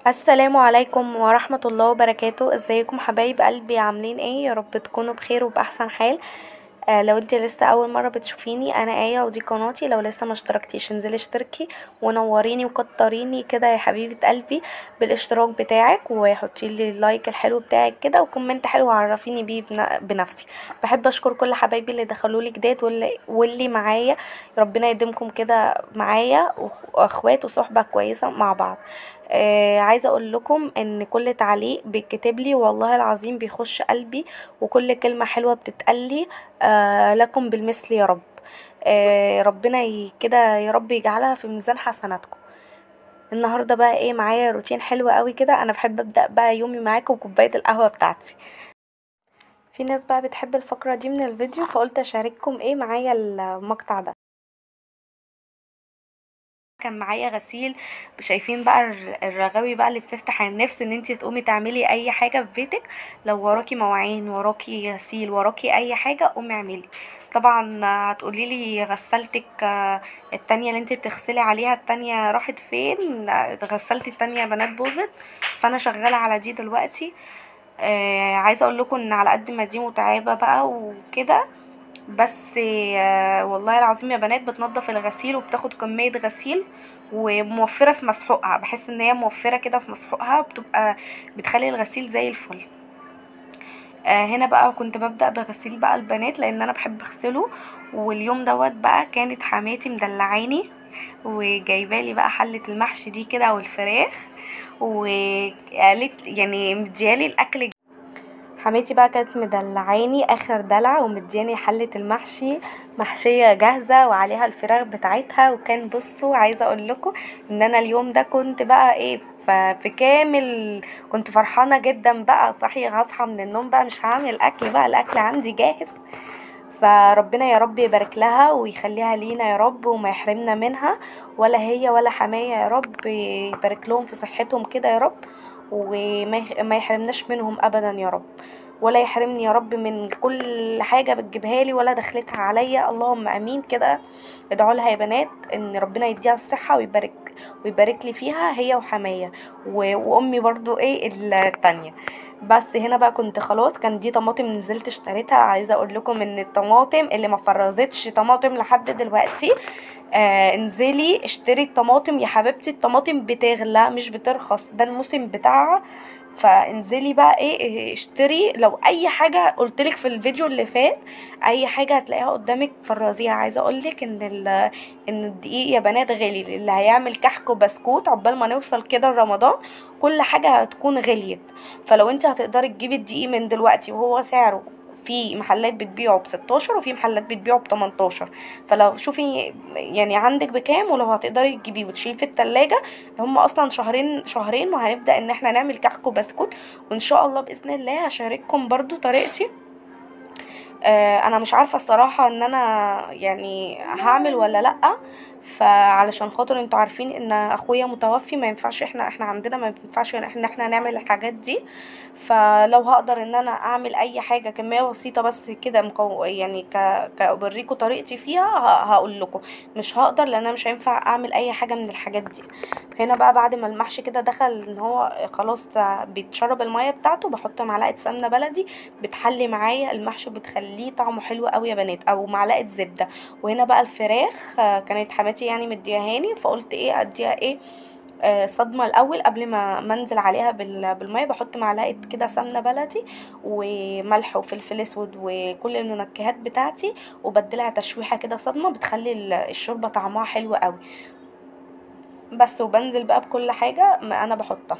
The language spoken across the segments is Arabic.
السلام عليكم ورحمة الله وبركاته. ازيكم حبايب قلبي؟ عاملين ايه؟ يا رب تكونوا بخير وبأحسن حال. لو انت لسه اول مرة بتشوفيني، انا آية ودي قناتي. لو لسه ما اشتركتيش انزلي اشتركي ونوريني وكتريني كده يا حبيبة قلبي بالاشتراك بتاعك، وحطي لي اللايك الحلو بتاعك كده وكومنت حلو عرفيني بيه بنفسي. بحب اشكر كل حبايبي اللي دخلوا لي جداد واللي معايا. ربنا يديمكم كده معايا، واخوات وصحبة كويسة مع بعض. عايزه اقول لكم ان كل تعليق بيتكتب لي والله العظيم بيخش قلبي، وكل كلمه حلوه بتتقلي لكم بالمثل يا رب. ربنا كده يا رب يجعلها في ميزان حسناتكم. النهارده بقى ايه معايا؟ روتين حلو قوي كده. انا بحب ابدا بقى يومي معاكم بكوبايه القهوه بتاعتي. في ناس بقى بتحب الفقره دي من الفيديو، فقلت اشارككم ايه معايا المقطع ده. كان معايا غسيل. شايفين بقى الرغاوي بقى اللي بتفتح النفس ان انتي تقومي تعملي اي حاجة في بيتك. لو وراكي مواعين، وراكي غسيل، وراكي اي حاجة، قومي اعملي. طبعا هتقولي لي غسلتك التانية اللي انتي بتغسلي عليها التانية راحت فين؟ غسلتي التانية يا بنات بوظت. فانا شغالة على دي دلوقتي. عايزة اقول لكم ان على قد ما دي متعبة بقى وكده، بس والله العظيم يا بنات بتنضف الغسيل وبتاخد كمية غسيل، وموفرة في مسحوقها. بحس ان هي موفرة كده في مسحوقها، بتبقى بتخلي الغسيل زي الفل. هنا بقى كنت ببدأ بغسيل بقى البنات لان انا بحب اغسله. واليوم دوت بقى كانت حماتي مدلعاني وجايبالي بقى حلة المحشي دي كده والفراخ، وقالت يعني مديالي الاكل. حماتي بقى كانت مدلعاني اخر دلع ومدياني حلة المحشي محشية جاهزة وعليها الفراخ بتاعتها. وكان بصوا عايزة اقول لكم ان انا اليوم ده كنت بقى ايه في كامل، كنت فرحانة جدا بقى. صحيح هصحى من النوم بقى مش هعمل اكل، بقى الاكل عندي جاهز. فربنا يا رب يبارك لها ويخليها لينا يا رب وما يحرمنا منها، ولا هي ولا حماية يا رب. يبارك لهم في صحتهم كده يا رب، وما يحرمناش منهم ابدا يا رب، ولا يحرمني يا رب من كل حاجة بتجيبها لي ولا دخلتها عليا. اللهم امين كده. ادعوا لها يا بنات ان ربنا يديها الصحة ويبارك لي فيها هي وحماية وامي برضو ايه التانية. بس هنا بقى كنت خلاص، كان دي طماطم نزلت اشتريتها. عايزه اقول لكم ان الطماطم اللي ما فرزتش طماطم لحد دلوقتي، انزلي اشتري الطماطم يا حبيبتي. الطماطم بتغلى مش بترخص، ده الموسم بتاعها. فانزلي بقى ايه اشتري. لو اي حاجه قلتلك في الفيديو اللي فات، اي حاجه هتلاقيها قدامك فرزيها. عايزه اقولك ان الدقيق يا بنات غالي. اللي هيعمل كحك وبسكوت عقبال ما نوصل كده لرمضان كل حاجه هتكون غليت. فلو انت هتقدري تجيبي الدقيق من دلوقتي وهو سعره، في محلات بتبيعه ب16 وفي محلات بتبيعه ب18. فلو شوفي يعني عندك بكام، ولو هتقدري تجيبيه وتشيليه في التلاجة. هم اصلا شهرين شهرين وهنبدأ ان احنا نعمل كحك وبسكوت. وان شاء الله باذن الله هشارككم برضو طريقتي. انا مش عارفه الصراحه ان انا يعني هعمل ولا لا. فعلشان خاطر انتوا عارفين ان اخويا متوفي، ما ينفعش احنا عندنا ما ينفعش ان احنا نعمل الحاجات دي. فلو هقدر ان انا اعمل اي حاجه كميه بسيطه بس كده يعني اوريكم طريقتي فيها هقول لكم. مش هقدر لان انا مش هينفع اعمل اي حاجه من الحاجات دي. هنا بقى بعد ما المحشي كده دخل ان هو خلاص بيتشرب الميه بتاعته، بحط معلقه سمنه بلدي بتحلي معايا المحشي وبتخليه طعمه حلو قوي يا بنات، او معلقه زبده. وهنا بقى الفراخ كانت حماتي يعني مديهاني، فقلت ايه اديها ايه صدمه الاول قبل ما انزل عليها بالميه. بحط معلقه كده سمنه بلدي وملح وفلفل اسود وكل المنكهات بتاعتي، وبديلها تشويحه كده صدمه بتخلي الشوربه طعمها حلو قوي. بس وبنزل بقى بكل حاجه ما انا بحطها،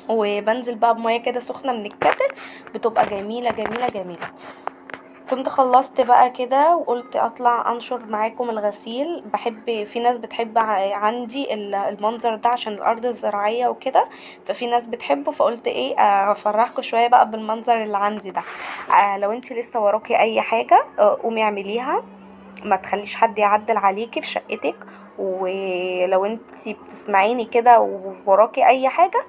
وبنزل بقى بميه كده سخنه من الكتل، بتبقى جميله جميله جميله. كنت خلصت بقى كده وقلت اطلع انشر معاكم الغسيل. بحب، في ناس بتحب عندي المنظر ده عشان الارض الزراعية وكده، ففي ناس بتحبه. فقلت ايه افرحكم شوية بقى بالمنظر اللي عندي ده. لو انتي لسه وراكي اي حاجة قومي اعمليها، ما تخليش حد يعدل عليكي في شقتك. ولو انتي بتسمعيني كده ووراكي اي حاجة،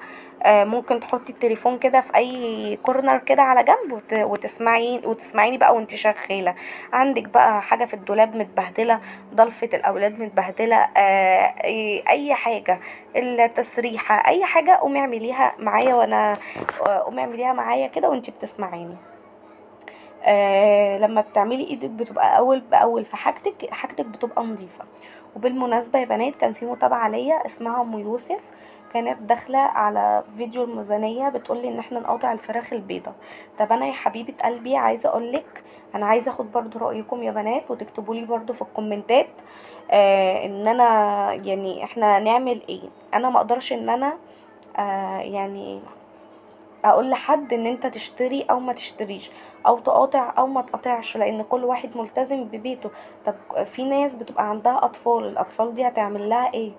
ممكن تحطي التليفون كده في اي كورنر كده على جنب وتسمعيني بقى وانتي شغالة. عندك بقى حاجة في الدولاب متبهدلة، ضلفة الاولاد متبهدلة، اي حاجة، التسريحة، اي حاجة قومي اعمليها معايا، وانا قومي اعمليها معايا كده وانتي بتسمعيني. لما بتعملي ايدك بتبقى اول باول، حاجتك بتبقى نظيفه. وبالمناسبه يا بنات، كان في متابعه ليا اسمها ام يوسف، كانت داخله على فيديو الميزانيه بتقولي ان احنا نقاطع الفراخ البيضه. طب انا يا حبيبه قلبي عايزه اقولك، انا عايزه اخد برضو رايكم يا بنات، وتكتبوا لي برضو في الكومنتات ان انا يعني احنا نعمل ايه. انا ما اقدرش ان انا يعني اقول لحد ان انت تشتري او ما تشتريش، او تقاطع او ما تقاطعش، لان كل واحد ملتزم ببيته. طب في ناس بتبقى عندها اطفال، الاطفال دي هتعمل لها ايه؟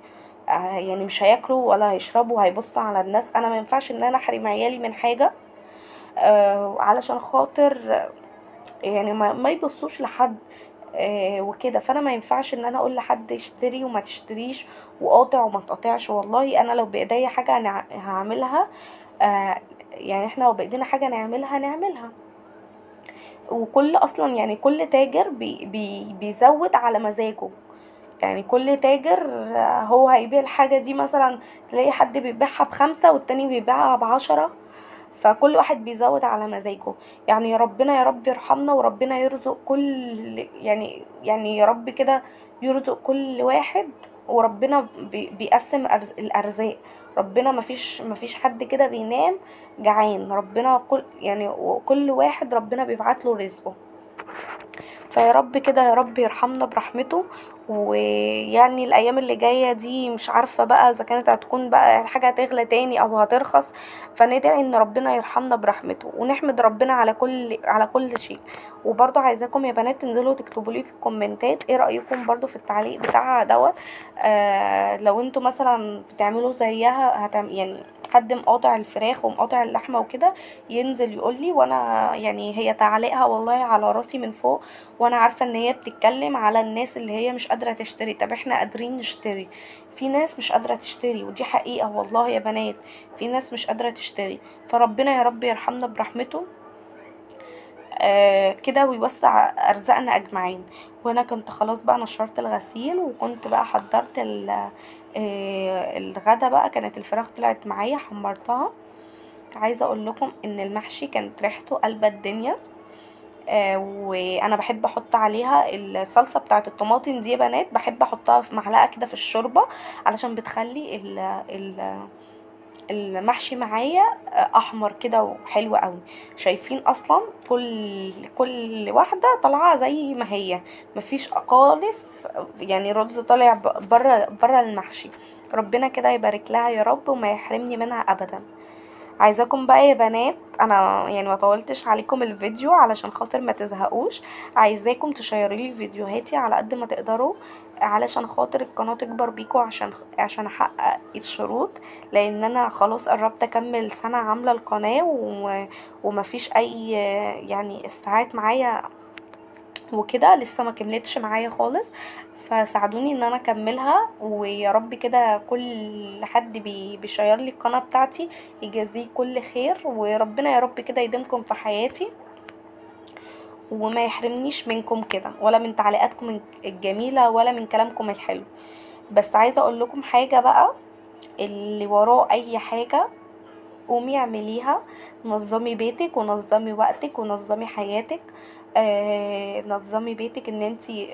يعني مش هياكلوا ولا هيشربوا، هيبصوا على الناس. انا ما ينفعش ان انا احرم عيالي من حاجه علشان خاطر يعني ما يبصوش لحد وكده. فانا ما ينفعش ان انا اقول لحد اشتري وما تشتريش، وقاطع وما تقاطعش. والله انا لو بايديا حاجه أنا هعملها. يعني احنا لو بايدينا حاجه نعملها. وكل اصلا يعني كل تاجر بيزود على مزاجه. يعني كل تاجر هو هيبيع الحاجة دي، مثلا تلاقي حد بيبيعها ب5 والتاني بيبيعها ب10. فكل واحد بيزود على مزاجه. يعني يا ربنا يا رب يرحمنا، وربنا يرزق كل يعني يا رب كده يرزق كل واحد. وربنا بيقسم الارزاق. ربنا مفيش حد كده بينام جعان. ربنا كل واحد ربنا بيبعت له رزقه. فيا رب كده يا رب يرحمنا برحمته. ويعني الايام اللي جايه دي مش عارفه بقى اذا كانت هتكون بقى الحاجه هتغلى تاني او هترخص. فندعي ان ربنا يرحمنا برحمته، ونحمد ربنا على كل شيء. وبرضه عايزاكم يا بنات تنزلوا تكتبوا لي في الكومنتات ايه رايكم برضه في التعليق بتاعها دوت. لو انتوا مثلا بتعملوا زيها يعني حد مقاطع الفراخ ومقاطع اللحمه وكده، ينزل يقول لي. وانا يعني هي تعليقها والله على راسي من فوق. وانا عارفة ان هي بتتكلم على الناس اللي هي مش قادرة تشتري. طب احنا قادرين نشتري. في ناس مش قادرة تشتري، ودي حقيقة والله يا بنات. في ناس مش قادرة تشتري. فربنا يا رب يرحمنا برحمته كده، ويوسع ارزاقنا اجمعين. وانا كنت خلاص بقى نشرت الغسيل، وكنت بقى حضرت الغدا بقى. كانت الفراخ طلعت معايا حمرتها. عايزة اقول لكم ان المحشي كانت ريحته قلبة الدنيا. وانا بحب احط عليها الصلصه بتاعه الطماطم دي يا بنات، بحب احطها في معلقه كده في الشوربه، علشان بتخلي المحشي معايا احمر كده وحلو قوي. شايفين اصلا كل واحده طالعه زي ما هي، مفيش خالص يعني رز طالع بره المحشي. ربنا كده يبارك لها يا رب، وما يحرمني منها ابدا. عايزاكم بقى يا بنات، انا يعني ما طولتش عليكم الفيديو علشان خاطر ما تزهقوش. عايزاكم تشيروا لي فيديوهاتي على قد ما تقدروا، علشان خاطر القناه تكبر بيكوا، عشان احقق الشروط. لان انا خلاص قربت اكمل سنه عامله القناه ومفيش اي يعني استعاد معايا وكده، لسه ما كملتش معايا خالص. فساعدوني ان انا اكملها. ويا رب كده كل حد بيشير لي القناه بتاعتي يجازيه كل خير. وربنا يا رب كده يديمكم في حياتي، وما يحرمنيش منكم كده، ولا من تعليقاتكم الجميله، ولا من كلامكم الحلو. بس عايزه اقول لكم حاجه بقى، اللي وراه اي حاجه قومي اعمليها. نظمي بيتك، ونظمي وقتك، ونظمي حياتك. نظمي بيتك ان انتي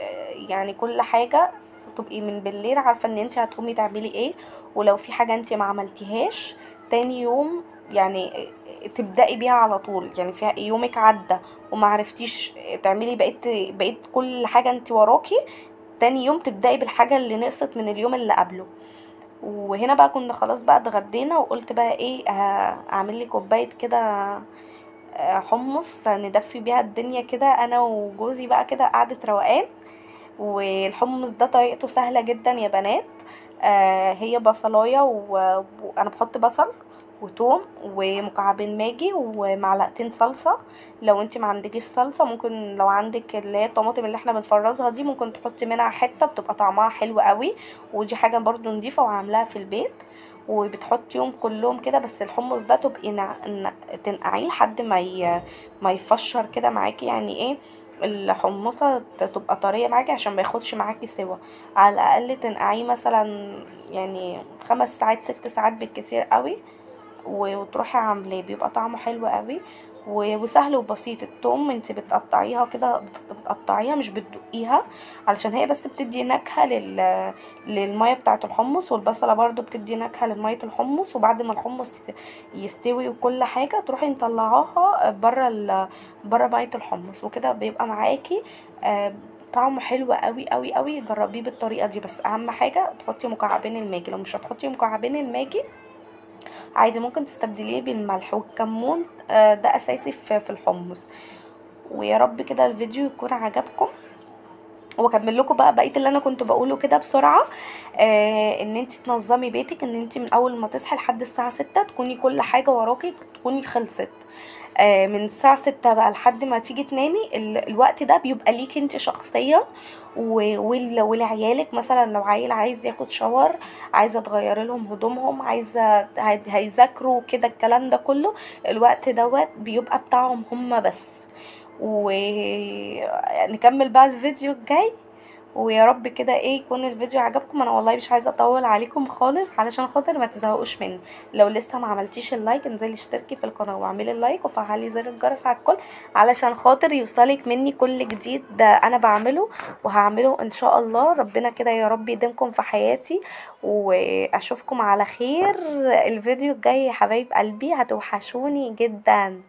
يعني كل حاجة تبقي من بالليل عارفة ان انتي هتقومي تعملي ايه. ولو في حاجة انتي ما عملتيهاش تاني يوم، يعني تبدأي بيها على طول. يعني في يومك عدى وما عرفتيش تعملي بقيت كل حاجة انتي وراكي، تاني يوم تبدأي بالحاجة اللي نقصت من اليوم اللي قبله. وهنا بقى كنا خلاص بقى اتغدينا، وقلت بقى ايه اعمل لي كوبايه كده حمص ندفي بيها الدنيا كده انا وجوزي بقى كده قعدة روقان. والحمص ده طريقته سهلة جدا يا بنات. هي بصلاية وانا بحط بصل وتوم ومكعبين ماجي ومعلقتين صلصه. لو انت ما عندكيش صلصه ممكن لو عندك اللي هي الطماطم اللي احنا بنفرزها دي ممكن تحطي منها حته، بتبقى طعمها حلو قوي، ودي حاجه برضو نضيفه وعاملاها في البيت. وبتحطيهم كلهم كده، بس الحمص ده تبقي تنقعيه لحد ما يفشر كده معاكي، يعني ايه، الحمصة تبقى طرية معاكي عشان ما ياخدش معاكي سوا. على الاقل تنقعيه مثلا يعني 5 ساعات 6 ساعات بالكتير قوي، وتروحي عاملاه بيبقى طعمه حلو قوي. وسهل وبسيط. التوم انت بتقطعيها كده، بتقطعيها مش بتدقيها، علشان هي بس بتدي نكهة للمية بتاعة الحمص، والبصلة برضو بتدي نكهة لمية الحمص. وبعد ما الحمص يستوي وكل حاجة تروحي مطلعاها بره مية الحمص، وكده بيبقى معاكي طعمه حلو قوي قوي قوي. جربيه بالطريقة دي، بس اهم حاجة تحطي مكعبين الماجي. لو مش هتحطي مكعبين الماجي عادي ممكن تستبدليه بالملح والكمون، ده اساسي في الحمص. ويا رب كده الفيديو يكون عجبكم، واكمل لكم بقى بقيه اللي انا كنت بقوله كده بسرعه. ان انت تنظمي بيتك، ان انت من اول ما تصحي لحد الساعه 6 تكوني كل حاجه وراكي تكوني خلصت. من الساعة 6 بقى لحد ما تيجي تنامي، الوقت ده بيبقى ليك انت شخصيا ولعيالك. مثلا لو عيل عايز ياخد شاور، عايزة تغيري لهم هدومهم، عايزة هيذاكروا كده، الكلام ده كله الوقت دوت بيبقى بتاعهم هم بس. ونكمل بقى الفيديو الجاي، ويا رب كده ايه يكون الفيديو عجبكم. انا والله مش عايزه اطول عليكم خالص علشان خاطر ما تزهقوش مني. لو لسه ما عملتيش اللايك انزلي اشتركي في القناه واعملي اللايك وفعلي زر الجرس على الكل، علشان خاطر يوصلك مني كل جديد ده انا بعمله وهعمله ان شاء الله. ربنا كده يا رب يديمكم في حياتي، واشوفكم على خير. الفيديو الجاي يا حبايب قلبي هتوحشوني جدا.